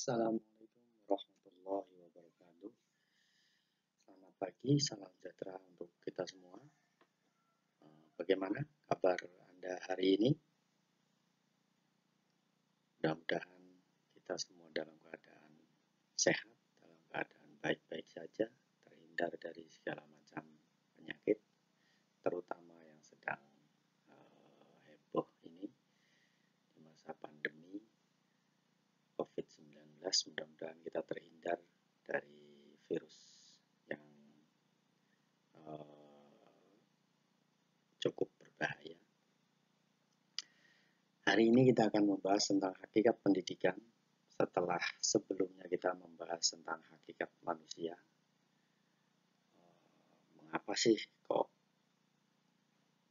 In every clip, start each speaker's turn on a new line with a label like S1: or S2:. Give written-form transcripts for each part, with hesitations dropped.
S1: Assalamualaikum warahmatullahi wabarakatuh. Selamat pagi, salam sejahtera untuk kita semua. Bagaimana kabar Anda hari ini? Mudah-mudahan kita semua dalam keadaan sehat, dalam keadaan baik-baik saja, terhindar dari segala macam penyakit, terutama yang sedang heboh ini di masa pandemi COVID-19. Mudah-mudahan kita terhindar dari virus yang cukup berbahaya. Hari ini kita akan membahas tentang hakikat pendidikan setelah sebelumnya kita membahas tentang hakikat manusia. Mengapa sih kok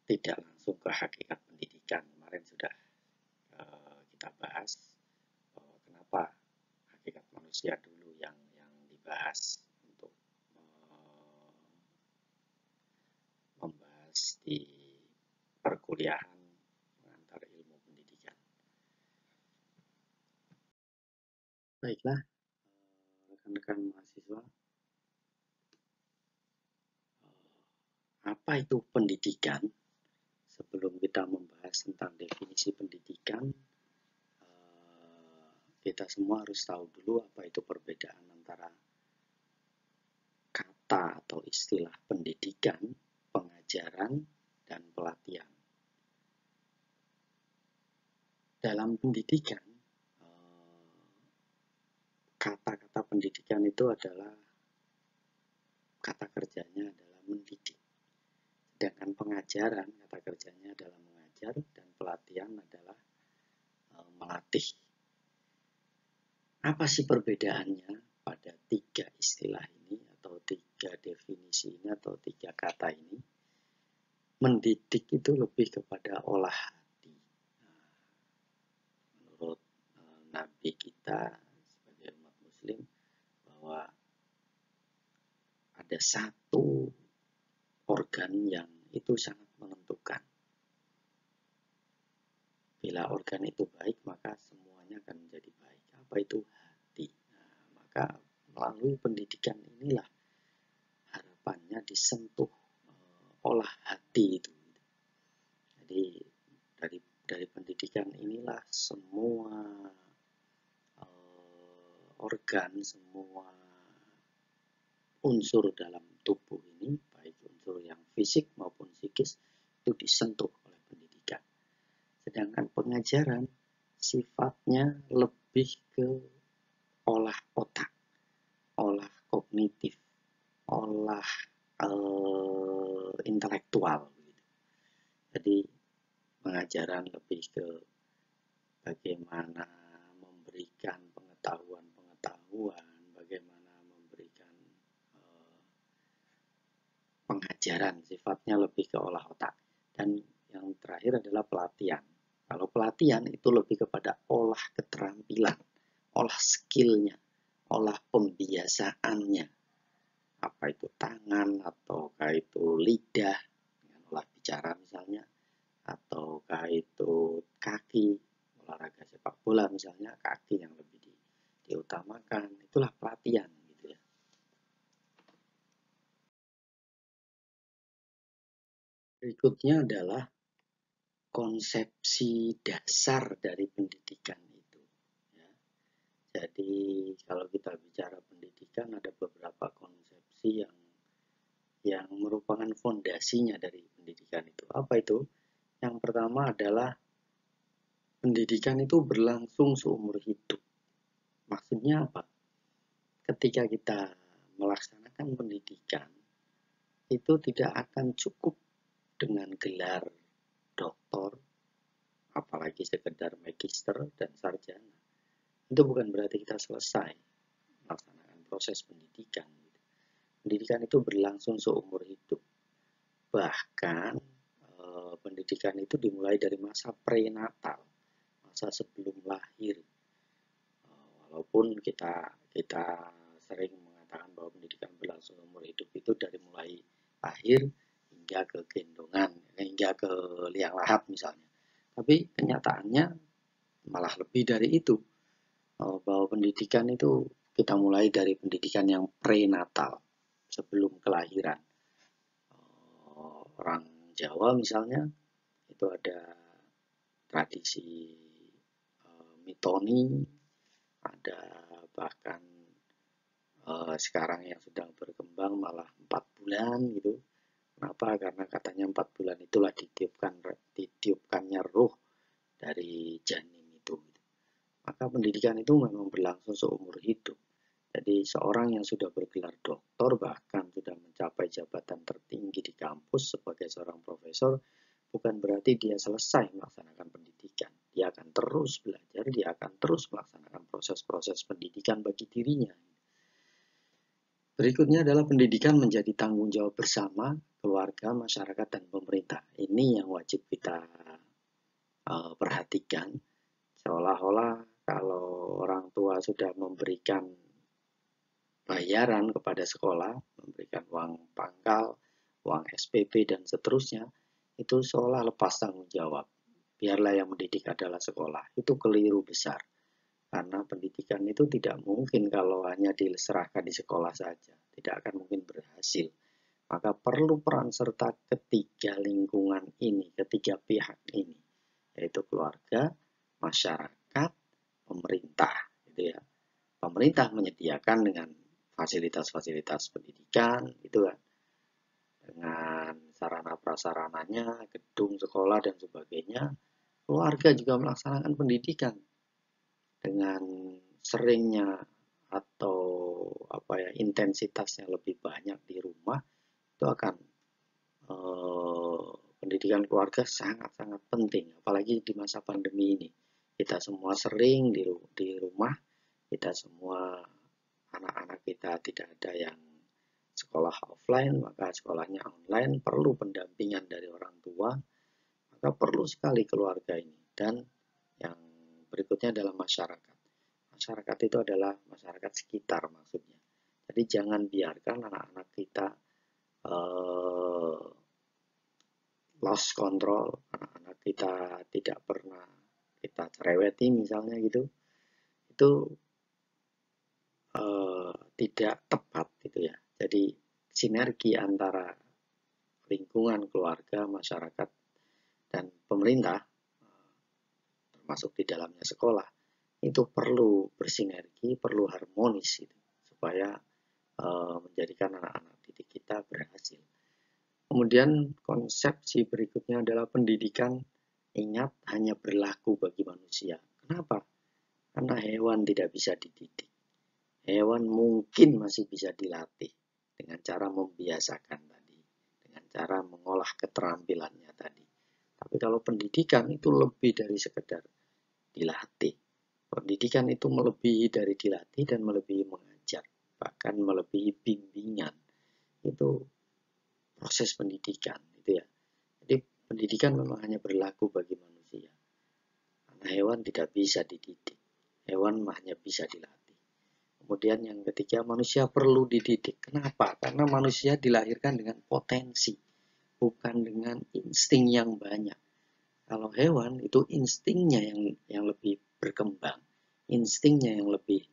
S1: tidak langsung ke hakikat pendidikan? Kemarin sudah kita bahas kenapa hakikat manusia dulu yang dibahas untuk membahas di perkuliahan mengantar ilmu pendidikan. Baiklah, rekan-rekan mahasiswa, apa itu pendidikan? Sebelum kita membahas tentang definisi pendidikan, kita semua harus tahu dulu apa itu perbedaan antara kata atau istilah pendidikan, pengajaran, dan pelatihan. Dalam pendidikan, kata-kata pendidikan itu adalah kata kerjanya adalah mendidik. Sedangkan pengajaran, kata kerjanya adalah mengajar, dan pelatihan adalah melatih. Apa sih perbedaannya pada tiga istilah ini, atau tiga definisi ini, atau tiga kata ini? Mendidik itu lebih kepada olah hati. Menurut Nabi kita sebagai umat Muslim, bahwa ada satu organ yang itu sangat menentukan. Bila organ itu baik, maka semuanya akan menjadi baik. Apa itu hati? Maka melalui pendidikan inilah harapannya disentuh olah hati itu. Jadi dari pendidikan inilah semua organ, semua unsur dalam tubuh ini, baik unsur yang fisik maupun psikis, itu disentuh oleh pendidikan. Sedangkan pengajaran sifatnya lebih ke olah otak, olah kognitif, olah intelektual. Jadi pengajaran lebih ke bagaimana memberikan pengetahuan, bagaimana memberikan pengajaran, sifatnya lebih ke olah otak. Dan yang terakhir adalah pelatihan. Kalau pelatihan itu lebih kepada olah keterampilan, olah skillnya, olah pembiasaannya. Apa itu tangan, ataukah itu lidah, dengan olah bicara misalnya, ataukah itu kaki, olahraga sepak bola misalnya, kaki yang lebih diutamakan. Itulah pelatihan. Gitu ya. Berikutnya adalah konsepsi dasar dari pendidikan itu. Ya. Jadi kalau kita bicara pendidikan, ada beberapa konsepsi yang merupakan fondasinya dari pendidikan itu. Apa itu? Yang pertama adalah pendidikan itu berlangsung seumur hidup. Maksudnya apa? Ketika kita melaksanakan pendidikan, itu tidak akan cukup dengan gelar doktor, apalagi sekedar magister dan sarjana. Itu bukan berarti kita selesai melaksanakan proses pendidikan. Pendidikan itu berlangsung seumur hidup. Bahkan pendidikan itu dimulai dari masa prenatal, masa sebelum lahir. Walaupun kita sering mengatakan bahwa pendidikan berlangsung seumur hidup itu dari mulai lahir hingga ke gendongan, hingga ke liang lahat misalnya. Tapi kenyataannya malah lebih dari itu. bahwa pendidikan itu kita mulai dari pendidikan yang prenatal, sebelum kelahiran. Orang Jawa misalnya, itu ada tradisi mitoni, ada bahkan sekarang yang sedang berkembang malah 4 bulan gitu. Kenapa? Karena katanya 4 bulan itulah ditiupkannya ruh dari janin itu. Maka pendidikan itu memang berlangsung seumur hidup. Jadi seorang yang sudah bergelar doktor, bahkan sudah mencapai jabatan tertinggi di kampus sebagai seorang profesor, bukan berarti dia selesai melaksanakan pendidikan. Dia akan terus belajar, dia akan terus melaksanakan proses-proses pendidikan bagi dirinya. Berikutnya adalah pendidikan menjadi tanggung jawab bersama keluarga, masyarakat, dan pemerintah. Ini yang wajib kita perhatikan. Seolah-olah kalau orang tua sudah memberikan bayaran kepada sekolah, memberikan uang pangkal, uang SPP, dan seterusnya, itu seolah lepas tanggung jawab. Biarlah yang mendidik adalah sekolah. Itu keliru besar. Karena pendidikan itu tidak mungkin kalau hanya diserahkan di sekolah saja. Tidak akan mungkin berhasil. Maka perlu peran serta ketiga lingkungan ini, ketiga pihak ini. Yaitu keluarga, masyarakat, pemerintah. Gitu ya. Pemerintah menyediakan dengan fasilitas-fasilitas pendidikan, gitu kan. Dengan sarana prasarananya, gedung sekolah dan sebagainya. Keluarga juga melaksanakan pendidikan dengan seringnya atau intensitasnya lebih banyak di rumah, itu akan pendidikan keluarga sangat-sangat penting, apalagi di masa pandemi ini. Kita semua sering di rumah, kita semua anak-anak kita tidak ada yang sekolah offline, maka sekolahnya online, perlu pendampingan dari orang tua, maka perlu sekali keluarga ini. Dan yang berikutnya adalah masyarakat. Masyarakat itu adalah masyarakat sekitar maksudnya. Jadi jangan biarkan anak-anak kita lost control, anak-anak kita tidak pernah kita cereweti misalnya gitu. Itu tidak tepat gitu ya. Jadi sinergi antara lingkungan, keluarga, masyarakat, dan pemerintah, termasuk di dalamnya sekolah, itu perlu bersinergi, perlu harmonis gitu, supaya menjadikan anak-anak didik kita berhasil. Kemudian konsepsi berikutnya adalah pendidikan, ingat, hanya berlaku bagi manusia. Kenapa? Karena hewan tidak bisa dididik. Hewan mungkin masih bisa dilatih dengan cara membiasakan tadi, dengan cara mengolah keterampilannya tadi. Tapi kalau pendidikan itu lebih dari sekedar dilatih. Pendidikan itu melebihi dari dilatih dan melebihi mengajar, bahkan melebihi bimbingan. Itu proses pendidikan, gitu ya. Jadi pendidikan memang hanya berlaku bagi manusia. Karena hewan tidak bisa dididik. Hewan hanya bisa dilatih. Kemudian yang ketiga, manusia perlu dididik. Kenapa? Karena manusia dilahirkan dengan potensi, bukan dengan insting yang banyak. Kalau hewan itu instingnya yang lebih berkembang, instingnya yang lebih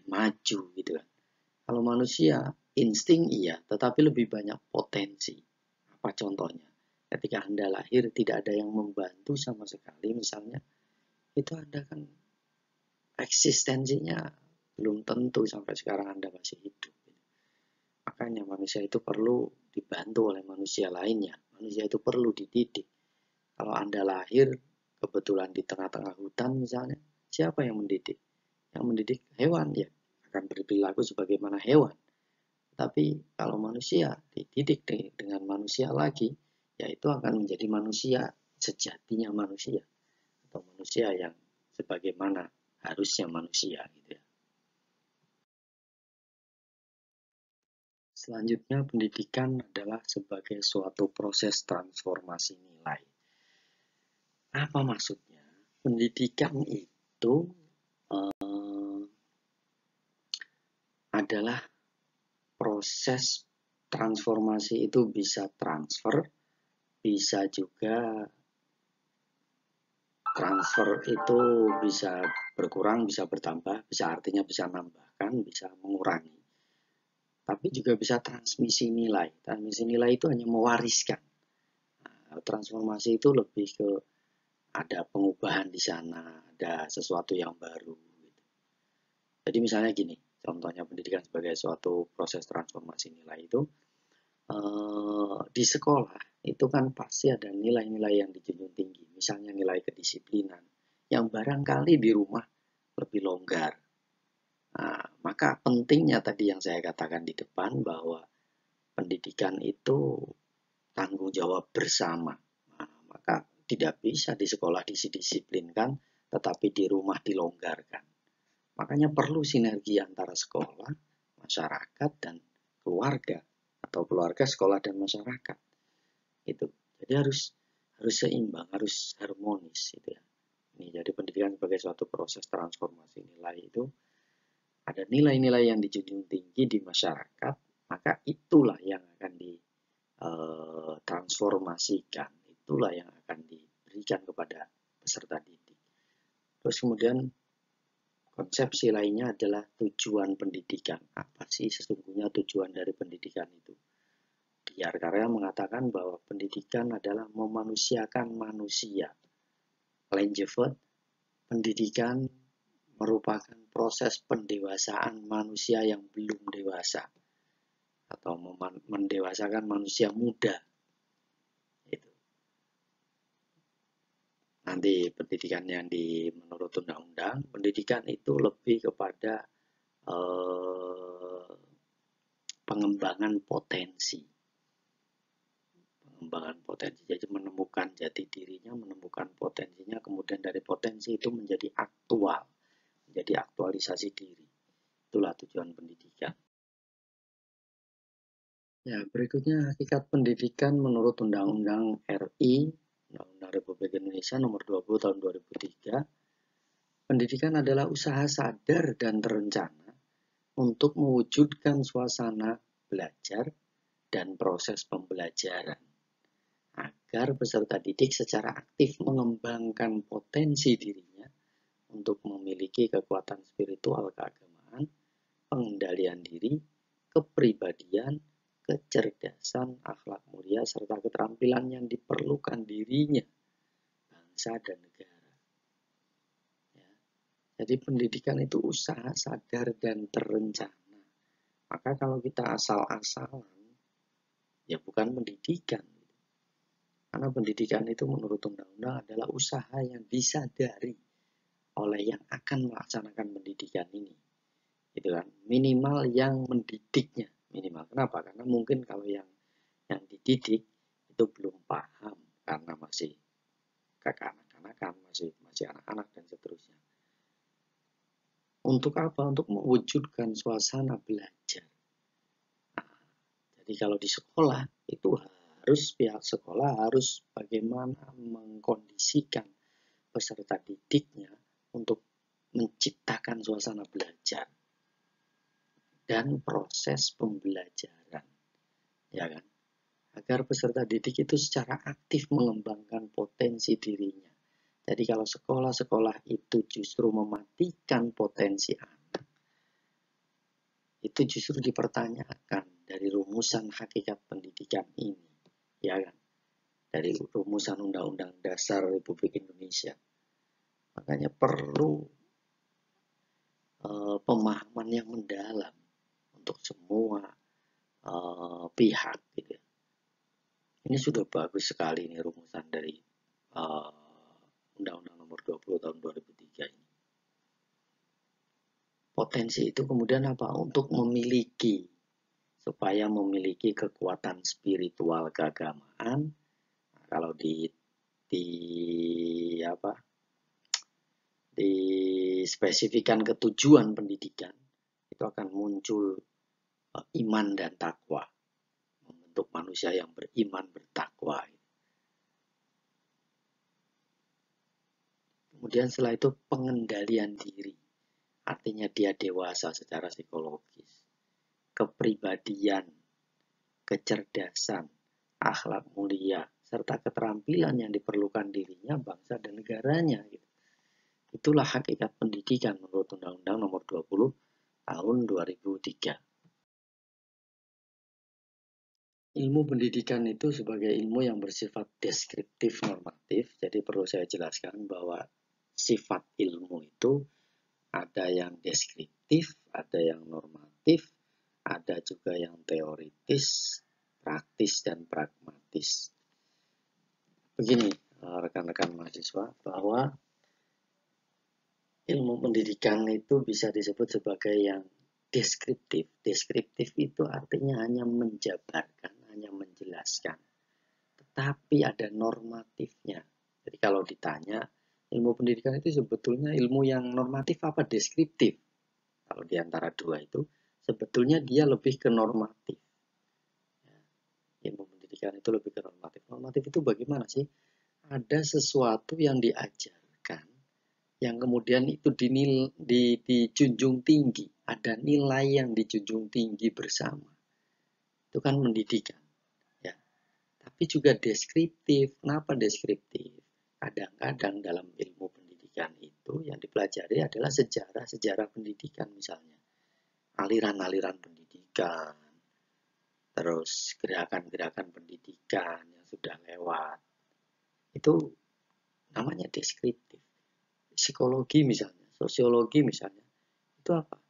S1: maju gitu kan. Kalau manusia insting iya, tetapi lebih banyak potensi. Apa contohnya? Ketika Anda lahir tidak ada yang membantu sama sekali misalnya, itu Anda kan eksistensinya belum tentu sampai sekarang Anda masih hidup. Makanya manusia itu perlu dibantu oleh manusia lainnya. Manusia itu perlu dididik. Kalau Anda lahir kebetulan di tengah-tengah hutan misalnya, siapa yang mendidik? Yang mendidik hewan ya, akan berperilaku sebagaimana hewan. Tapi kalau manusia dididik dengan manusia lagi, ya itu akan menjadi manusia sejatinya manusia. Atau manusia yang sebagaimana harusnya manusia gitu ya. Selanjutnya, pendidikan adalah sebagai suatu proses transformasi nilai. Apa maksudnya? Pendidikan itu adalah proses transformasi, itu bisa transfer, bisa juga transfer itu bisa berkurang, bisa bertambah, bisa artinya bisa menambahkan, bisa mengurangi. Tapi juga bisa transmisi nilai. Transmisi nilai itu hanya mewariskan. Nah, transformasi itu lebih ke ada pengubahan di sana, ada sesuatu yang baru. Gitu. Jadi misalnya gini, contohnya pendidikan sebagai suatu proses transformasi nilai itu, di sekolah itu kan pasti ada nilai-nilai yang dijunjung tinggi. Misalnya nilai kedisiplinan, yang barangkali di rumah lebih longgar. Nah, maka pentingnya tadi yang saya katakan di depan bahwa pendidikan itu tanggung jawab bersama. Nah, maka tidak bisa di sekolah disidisiplinkan, tetapi di rumah dilonggarkan. Makanya perlu sinergi antara sekolah, masyarakat, dan keluarga, atau keluarga, sekolah, dan masyarakat. Itu. Jadi harus seimbang, harus harmonis. Gitu ya. Ini jadi pendidikan sebagai suatu proses transformasi nilai itu ada nilai-nilai yang dijunjung tinggi di masyarakat, maka itulah yang akan ditransformasikan, itulah yang akan diberikan kepada peserta didik. Terus kemudian konsepsi lainnya adalah tujuan pendidikan. Apa sih sesungguhnya tujuan dari pendidikan itu? Diyar Karya mengatakan bahwa pendidikan adalah memanusiakan manusia. Lanjut, pendidikan merupakan proses pendewasaan manusia yang belum dewasa atau mendewasakan manusia muda. Itu. Nanti pendidikan yang menurut undang-undang, pendidikan itu lebih kepada pengembangan potensi. Pengembangan potensi, jadi menemukan jati dirinya, menemukan potensinya, kemudian dari potensi itu menjadi aktual, menjadi aktualisasi diri. Itulah tujuan pendidikan. Ya, berikutnya hakikat pendidikan menurut Undang-Undang RI, Undang-Undang Republik Indonesia Nomor 20 Tahun 2003. Pendidikan adalah usaha sadar dan terencana untuk mewujudkan suasana belajar dan proses pembelajaran agar peserta didik secara aktif mengembangkan potensi dirinya untuk memiliki kekuatan spiritual keagamaan, pengendalian diri, kepribadian, kecerdasan, akhlak mulia, serta keterampilan yang diperlukan dirinya, bangsa, dan negara. Ya. Jadi pendidikan itu usaha sadar dan terencana. Maka kalau kita asal-asalan, ya bukan pendidikan. Karena pendidikan itu menurut undang-undang adalah usaha yang disadari oleh yang akan melaksanakan pendidikan ini. Gitu kan? Minimal yang mendidiknya. Minimal. Kenapa? Karena mungkin kalau yang dididik itu belum paham karena masih kekanak-kanakan, masih anak-anak dan seterusnya. Untuk apa? Untuk mewujudkan suasana belajar. Nah, jadi kalau di sekolah itu harus pihak sekolah harus bagaimana mengkondisikan peserta didiknya untuk menciptakan suasana belajar dan proses pembelajaran, ya kan? Agar peserta didik itu secara aktif mengembangkan potensi dirinya. Jadi kalau sekolah-sekolah itu justru mematikan potensi anak, itu justru dipertanyakan dari rumusan hakikat pendidikan ini, ya kan? Dari rumusan Undang-Undang Dasar Republik Indonesia. Makanya perlu pemahaman yang mendalam untuk semua pihak gitu. Ini sudah bagus sekali ini rumusan dari Undang-Undang Nomor 20 Tahun 2003 ini. Potensi itu kemudian apa? Untuk memiliki, supaya memiliki kekuatan spiritual keagamaan. Nah, kalau dispesifikan ketujuan pendidikan, itu akan muncul iman dan takwa, membentuk manusia yang beriman bertakwa. Kemudian setelah itu pengendalian diri, artinya dia dewasa secara psikologis, kepribadian, kecerdasan, akhlak mulia, serta keterampilan yang diperlukan dirinya, bangsa, dan negaranya. Gitu. Itulah hakikat pendidikan menurut Undang-Undang Nomor 20 Tahun 2003. Ilmu pendidikan itu sebagai ilmu yang bersifat deskriptif normatif, jadi perlu saya jelaskan bahwa sifat ilmu itu ada yang deskriptif, ada yang normatif, ada juga yang teoritis, praktis, dan pragmatis. Begini, rekan-rekan mahasiswa, bahwa ilmu pendidikan itu bisa disebut sebagai yang deskriptif. Deskriptif itu artinya hanya menjabarkan, hanya menjelaskan. Tetapi ada normatifnya. Jadi kalau ditanya, ilmu pendidikan itu sebetulnya ilmu yang normatif apa deskriptif? Kalau di antara dua itu, sebetulnya dia lebih ke normatif. Ilmu pendidikan itu lebih ke normatif. Normatif itu bagaimana sih? Ada sesuatu yang diajarkan, yang kemudian itu dijunjung tinggi. Ada nilai yang dijunjung tinggi bersama. Itu kan pendidikan. Ya. Tapi juga deskriptif. Kenapa deskriptif? Kadang-kadang dalam ilmu pendidikan itu yang dipelajari adalah sejarah pendidikan misalnya. Aliran-aliran pendidikan, terus gerakan-gerakan pendidikan yang sudah lewat. Itu namanya deskriptif. Psikologi misalnya, sosiologi misalnya, itu apa?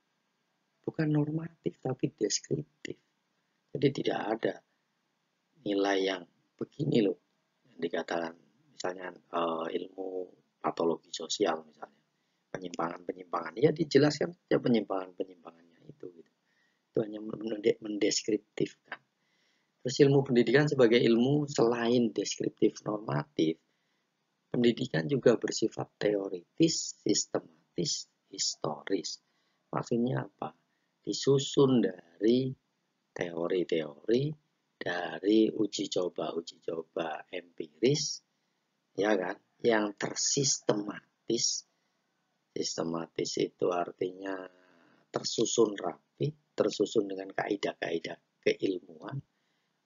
S1: Bukan normatif, tapi deskriptif. Jadi tidak ada nilai yang begini loh, yang dikatakan misalnya ilmu patologi sosial misalnya, penyimpangan-penyimpangan. Ya dijelaskan saja penyimpangan-penyimpangannya itu. Gitu. Itu hanya mendeskriptifkan. Terus ilmu pendidikan sebagai ilmu selain deskriptif normatif, pendidikan juga bersifat teoritis, sistematis, historis. Maksudnya apa? Disusun dari teori-teori, dari uji coba empiris, ya kan? Yang tersistematis. Sistematis itu artinya tersusun rapi, tersusun dengan kaidah-kaidah keilmuan.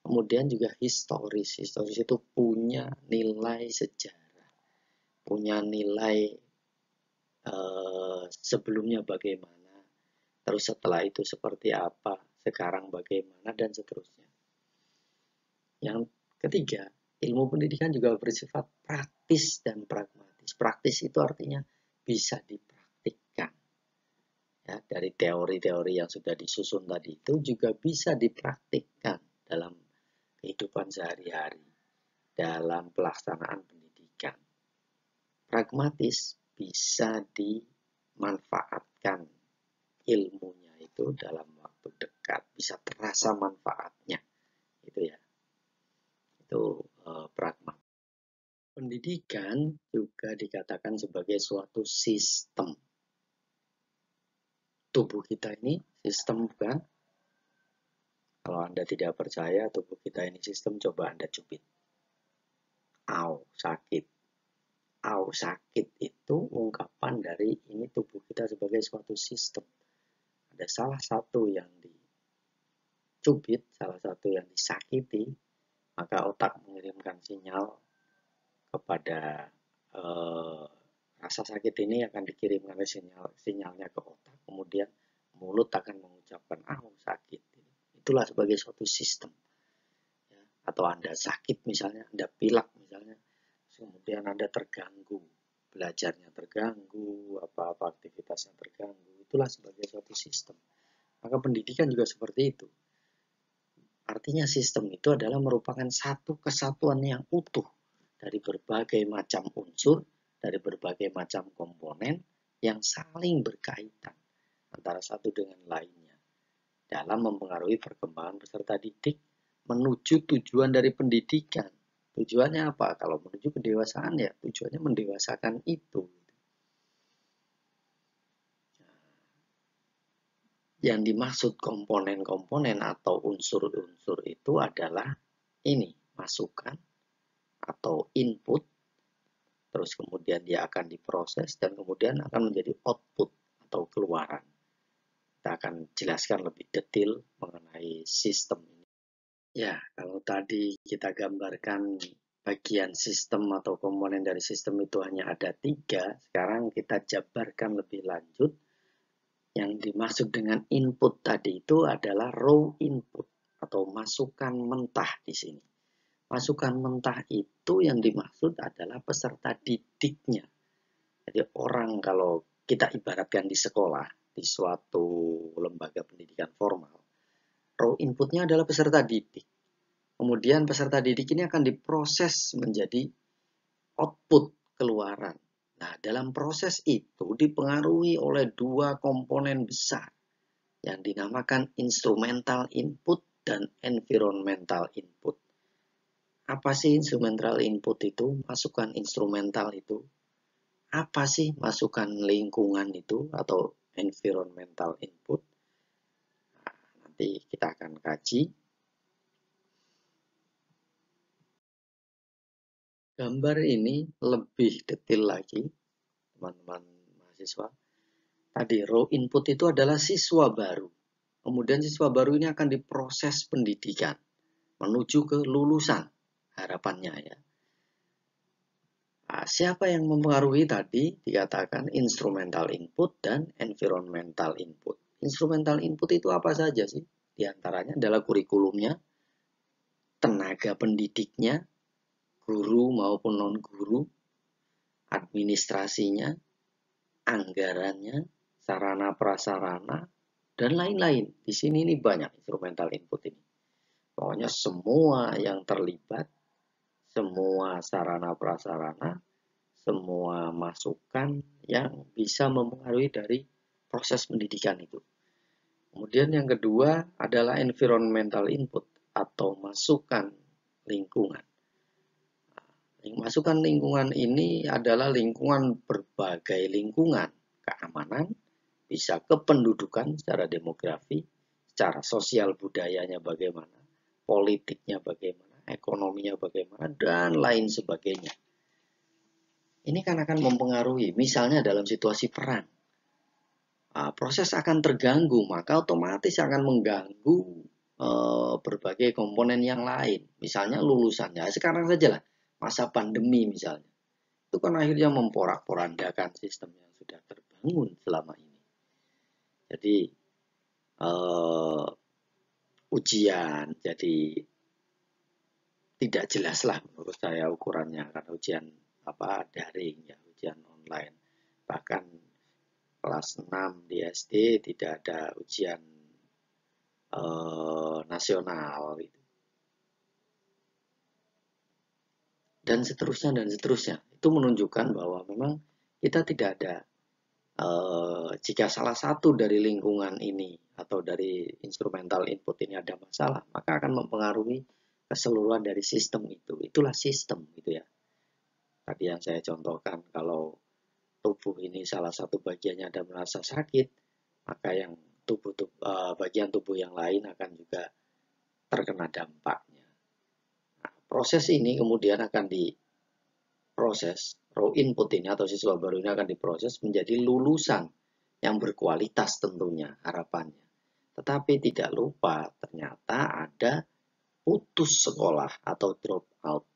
S1: Kemudian juga historis. Historis itu punya nilai sejarah, punya nilai sebelumnya bagaimana, terus setelah itu seperti apa, sekarang bagaimana, dan seterusnya. Yang ketiga, ilmu pendidikan juga bersifat praktis dan pragmatis. Praktis itu artinya bisa dipraktikkan. Ya, dari teori-teori yang sudah disusun tadi itu juga bisa dipraktikkan dalam kehidupan sehari-hari, dalam pelaksanaan pendidikan. Pragmatis bisa dimanfaatkan ilmunya itu dalam waktu dekat, bisa terasa manfaatnya, itu ya. Itu pragmatis. Pendidikan juga dikatakan sebagai suatu sistem. Tubuh kita ini sistem bukan? Kalau Anda tidak percaya tubuh kita ini sistem, coba Anda cubit. Au, sakit. Au, sakit itu ungkapan dari ini tubuh kita sebagai suatu sistem. Ada salah satu yang dicubit, salah satu yang disakiti, maka otak mengirimkan sinyal kepada rasa sakit ini akan dikirimkan sinyalnya ke otak, kemudian mulut akan mengucapkan sakit. Itulah sebagai suatu sistem. Ya. Atau Anda sakit misalnya, Anda pilek misalnya, kemudian Anda terganggu, belajarnya terganggu, apa-apa aktivitasnya terganggu, itulah sebagai suatu sistem. Maka pendidikan juga seperti itu. Artinya sistem itu adalah merupakan satu kesatuan yang utuh dari berbagai macam unsur, dari berbagai macam komponen yang saling berkaitan antara satu dengan lainnya dalam mempengaruhi perkembangan peserta didik menuju tujuan dari pendidikan. Tujuannya apa? Kalau menuju kedewasaan ya tujuannya mendewasakan itu. Yang dimaksud komponen-komponen atau unsur-unsur itu adalah ini, masukan atau input, terus kemudian dia akan diproses dan kemudian akan menjadi output atau keluaran. Kita akan jelaskan lebih detail mengenai sistem ini. Ya, kalau tadi kita gambarkan bagian sistem atau komponen dari sistem itu hanya ada 3, sekarang kita jabarkan lebih lanjut. Yang dimaksud dengan input tadi itu adalah raw input atau masukan mentah di sini. Masukan mentah itu yang dimaksud adalah peserta didiknya. Jadi orang kalau kita ibaratkan di sekolah, di suatu lembaga pendidikan formal, raw inputnya adalah peserta didik. Kemudian peserta didik ini akan diproses menjadi output keluaran. Nah, dalam proses itu dipengaruhi oleh 2 komponen besar yang dinamakan instrumental input dan environmental input. Apa sih instrumental input itu? Masukan instrumental itu. Apa sih masukan lingkungan itu atau environmental input? Nah, nanti kita akan kaji. Gambar ini lebih detail lagi, teman-teman mahasiswa. Tadi raw input itu adalah siswa baru. Kemudian siswa baru ini akan diproses pendidikan menuju ke lulusan, harapannya ya. Nah, siapa yang mempengaruhi tadi? Dikatakan instrumental input dan environmental input. Instrumental input itu apa saja sih? Di antaranya adalah kurikulumnya, tenaga pendidiknya, guru maupun non-guru, administrasinya, anggarannya, sarana prasarana, dan lain-lain. Di sini ini banyak instrumental input ini. Pokoknya semua yang terlibat, semua sarana prasarana, semua masukan yang bisa mempengaruhi dari proses pendidikan itu. Kemudian yang kedua adalah environmental input atau masukan lingkungan. Masukan lingkungan ini adalah lingkungan berbagai lingkungan, keamanan, bisa kependudukan secara demografi, secara sosial budayanya bagaimana, politiknya bagaimana, ekonominya bagaimana, dan lain sebagainya. Ini kan akan mempengaruhi, misalnya dalam situasi perang. Proses akan terganggu, maka otomatis akan mengganggu berbagai komponen yang lain. Misalnya lulusannya, sekarang saja lah, masa pandemi misalnya. Itu kan akhirnya memporak-porandakan sistem yang sudah terbangun selama ini. Jadi ujian jadi tidak jelas lah menurut saya ukurannya, karena ujian daring ya, ujian online. Bahkan kelas 6 di SD tidak ada ujian nasional gitu. Dan seterusnya. Itu menunjukkan bahwa memang kita tidak ada jika salah satu dari lingkungan ini atau dari instrumental input ini ada masalah, maka akan mempengaruhi keseluruhan dari sistem itu. Itulah sistem gitu ya. Tadi yang saya contohkan, kalau tubuh ini salah satu bagiannya ada merasa sakit, maka yang bagian tubuh yang lain akan juga terkena dampaknya. Nah, proses ini kemudian akan diproses, raw input ini atau siswa baru ini akan diproses menjadi lulusan yang berkualitas tentunya harapannya. Tetapi tidak lupa ternyata ada putus sekolah atau drop out.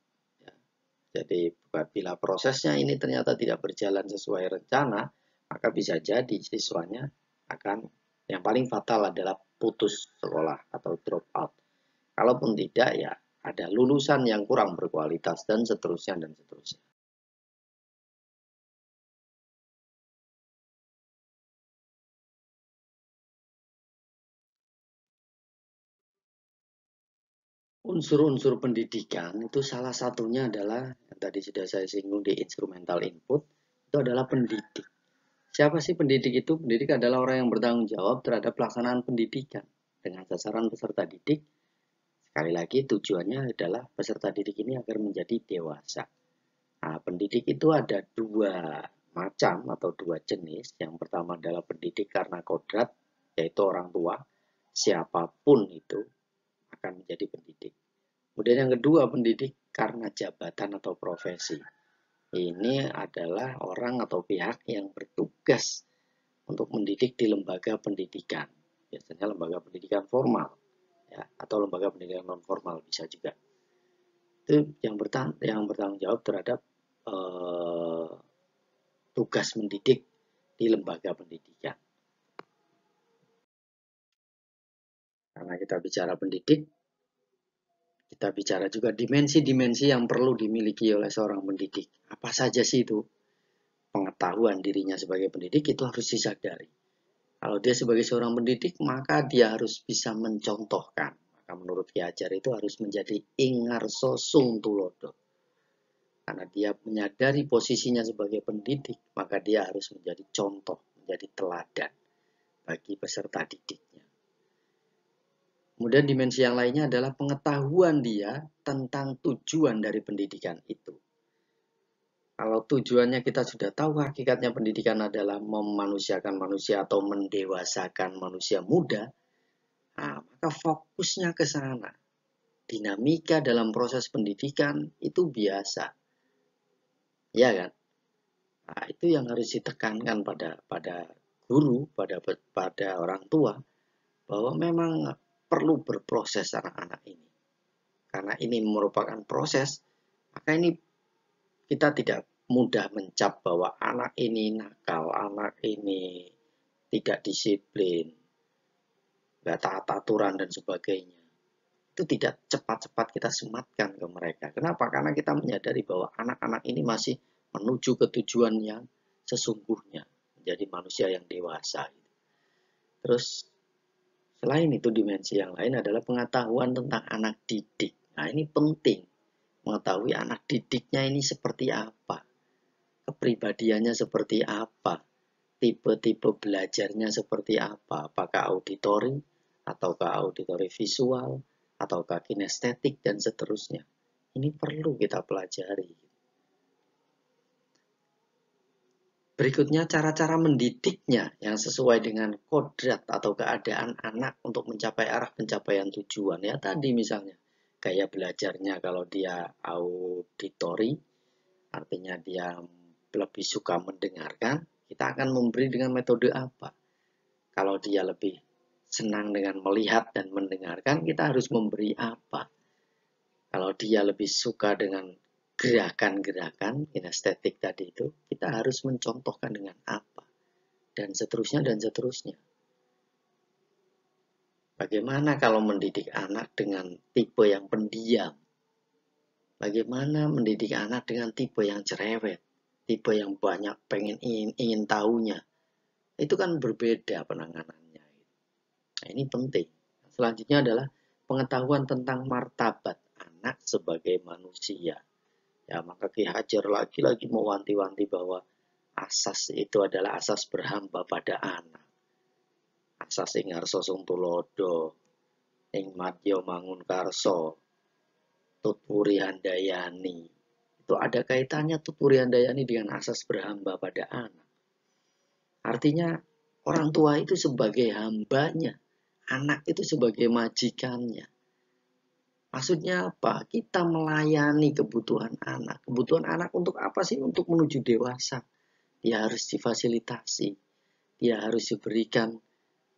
S1: Jadi bila prosesnya ini ternyata tidak berjalan sesuai rencana, maka bisa jadi siswanya akan, yang paling fatal adalah putus sekolah atau drop out. Kalaupun tidak ya ada lulusan yang kurang berkualitas dan seterusnya dan seterusnya. Unsur-unsur pendidikan itu salah satunya adalah yang tadi sudah saya singgung di instrumental input, itu adalah pendidik. Siapa sih pendidik itu? Pendidik adalah orang yang bertanggung jawab terhadap pelaksanaan pendidikan dengan sasaran peserta didik. Sekali lagi tujuannya adalah peserta didik ini agar menjadi dewasa. Nah, pendidik itu ada 2 macam atau 2 jenis. Yang pertama adalah pendidik karena kodrat, yaitu orang tua. Siapapun itu akan menjadi pendidik. Kemudian yang kedua, pendidik karena jabatan atau profesi. Ini adalah orang atau pihak yang bertugas untuk mendidik di lembaga pendidikan. Biasanya lembaga pendidikan formal ya, atau lembaga pendidikan non formal bisa juga. itu yang bertanggung jawab terhadap tugas mendidik di lembaga pendidikan. Karena kita bicara pendidik, kita bicara juga dimensi-dimensi yang perlu dimiliki oleh seorang pendidik. Apa saja sih itu? Pengetahuan dirinya sebagai pendidik itu harus disadari. Kalau dia sebagai seorang pendidik, maka dia harus bisa mencontohkan. Maka menurut Ki Hajar itu harus menjadi ingarso sung tulodo. Karena dia menyadari posisinya sebagai pendidik, maka dia harus menjadi contoh, menjadi teladan bagi peserta didiknya. Kemudian dimensi yang lainnya adalah pengetahuan dia tentang tujuan dari pendidikan itu. Kalau tujuannya kita sudah tahu, hakikatnya pendidikan adalah memanusiakan manusia atau mendewasakan manusia muda, nah, maka fokusnya ke sana. Dinamika dalam proses pendidikan itu biasa. Ya kan? Nah, itu yang harus ditekankan pada guru, pada orang tua, bahwa memang perlu berproses anak-anak ini. Karena ini merupakan proses, maka ini kita tidak mudah mencap bahwa anak ini nakal, anak ini tidak disiplin, nggak taat aturan dan sebagainya. Itu tidak cepat-cepat kita sematkan ke mereka. Kenapa? Karena kita menyadari bahwa anak-anak ini masih menuju ke tujuan yang sesungguhnya, menjadi manusia yang dewasa. Terus selain itu dimensi yang lain adalah pengetahuan tentang anak didik. Nah ini penting, mengetahui anak didiknya ini seperti apa, kepribadiannya seperti apa, tipe-tipe belajarnya seperti apa, apakah auditori, ataukah auditori visual, ataukah kinestetik, dan seterusnya. Ini perlu kita pelajari. Berikutnya cara-cara mendidiknya yang sesuai dengan kodrat atau keadaan anak untuk mencapai arah pencapaian tujuan. Ya tadi misalnya, gaya belajarnya kalau dia auditori, artinya dia lebih suka mendengarkan, kita akan memberi dengan metode apa? Kalau dia lebih senang dengan melihat dan mendengarkan, kita harus memberi apa? Kalau dia lebih suka dengan gerakan-gerakan kinestetik tadi itu, kita harus mencontohkan dengan apa? Dan seterusnya dan seterusnya. Bagaimana kalau mendidik anak dengan tipe yang pendiam? Bagaimana mendidik anak dengan tipe yang cerewet? Tipe yang banyak ingin tahunya? Itu kan berbeda penanganannya. Nah, ini penting. Selanjutnya adalah pengetahuan tentang martabat anak sebagai manusia. Ya, maka Ki Hajar lagi-lagi mewanti-wanti bahwa asas itu adalah asas berhamba pada anak. Asas ing harso sung tulodo, ing madya mangun karso, tutpuri handayani. Itu ada kaitannya tutpuri handayani dengan asas berhamba pada anak. Artinya orang tua itu sebagai hambanya, anak itu sebagai majikannya. Maksudnya apa? Kita melayani kebutuhan anak. Kebutuhan anak untuk apa sih? Untuk menuju dewasa. Dia harus difasilitasi. Dia harus diberikan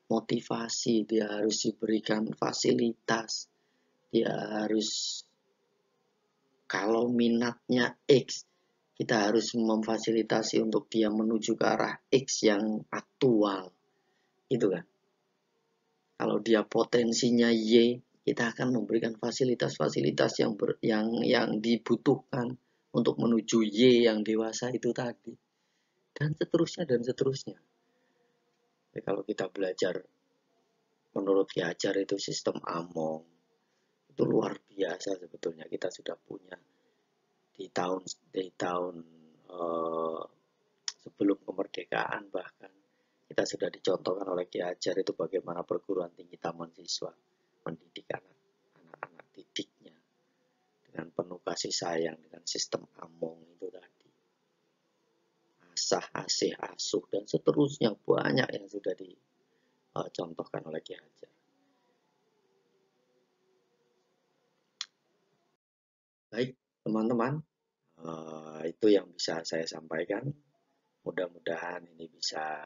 S1: motivasi. Dia harus diberikan fasilitas. Dia harus, kalau minatnya X, kita harus memfasilitasi untuk dia menuju ke arah X yang aktual. Itu kan. Kalau dia potensinya Y, kita akan memberikan fasilitas-fasilitas yang dibutuhkan untuk menuju Y yang dewasa itu tadi. Dan seterusnya dan seterusnya. Jadi kalau kita belajar menurut Ki Hajar itu sistem Among, itu luar biasa sebetulnya. Kita sudah punya di tahun sebelum kemerdekaan, bahkan kita sudah dicontohkan oleh Ki Hajar itu bagaimana perguruan tinggi taman siswa mendidik anak-anak didiknya dengan penuh kasih sayang, dengan sistem Among itu tadi, asah, asih, asuh, dan seterusnya, banyak yang sudah dicontohkan oleh Ki Hajar. Baik teman-teman, itu yang bisa saya sampaikan. Mudah-mudahan ini bisa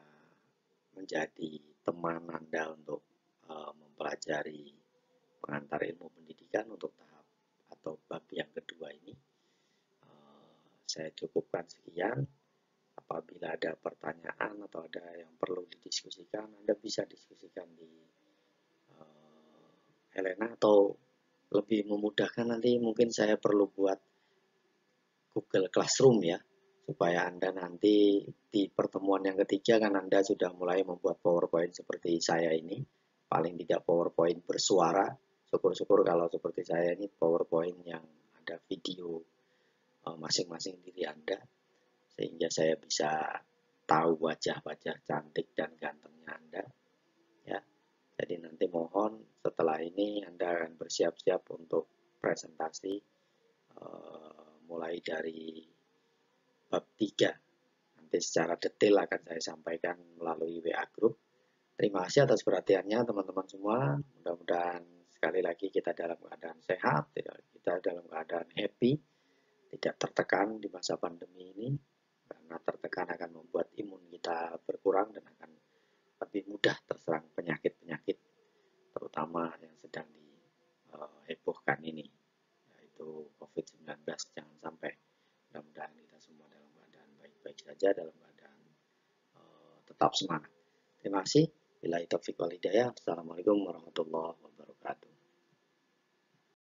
S1: menjadi teman Anda untuk mempelajari pengantar ilmu pendidikan untuk tahap atau bab yang kedua ini. Saya cukupkan sekian. Apabila ada pertanyaan atau ada yang perlu didiskusikan, Anda bisa diskusikan di Helena, atau lebih memudahkan nanti mungkin saya perlu buat Google Classroom ya, supaya Anda nanti di pertemuan yang ketiga kan Anda sudah mulai membuat PowerPoint seperti saya ini, paling tidak PowerPoint bersuara. Syukur-syukur kalau seperti saya ini PowerPoint yang ada video masing-masing diri Anda, sehingga saya bisa tahu wajah-wajah cantik dan gantengnya Anda ya. Jadi nanti mohon setelah ini Anda akan bersiap-siap untuk presentasi mulai dari bab 3. Nanti secara detail akan saya sampaikan melalui WA Group. Terima kasih atas perhatiannya teman-teman semua. Mudah-mudahan sekali lagi kita dalam keadaan sehat, kita dalam keadaan happy, tidak tertekan di masa pandemi ini. Karena tertekan akan membuat imun kita berkurang dan akan lebih mudah terserang penyakit-penyakit, terutama yang sedang dihebohkan ini, yaitu COVID-19. Jangan sampai, mudah-mudahan kita semua dalam keadaan baik-baik saja, dalam keadaan tetap semangat. Terima kasih. Billahi taufiq wal hidayah. Assalamualaikum warahmatullahi wabarakatuh.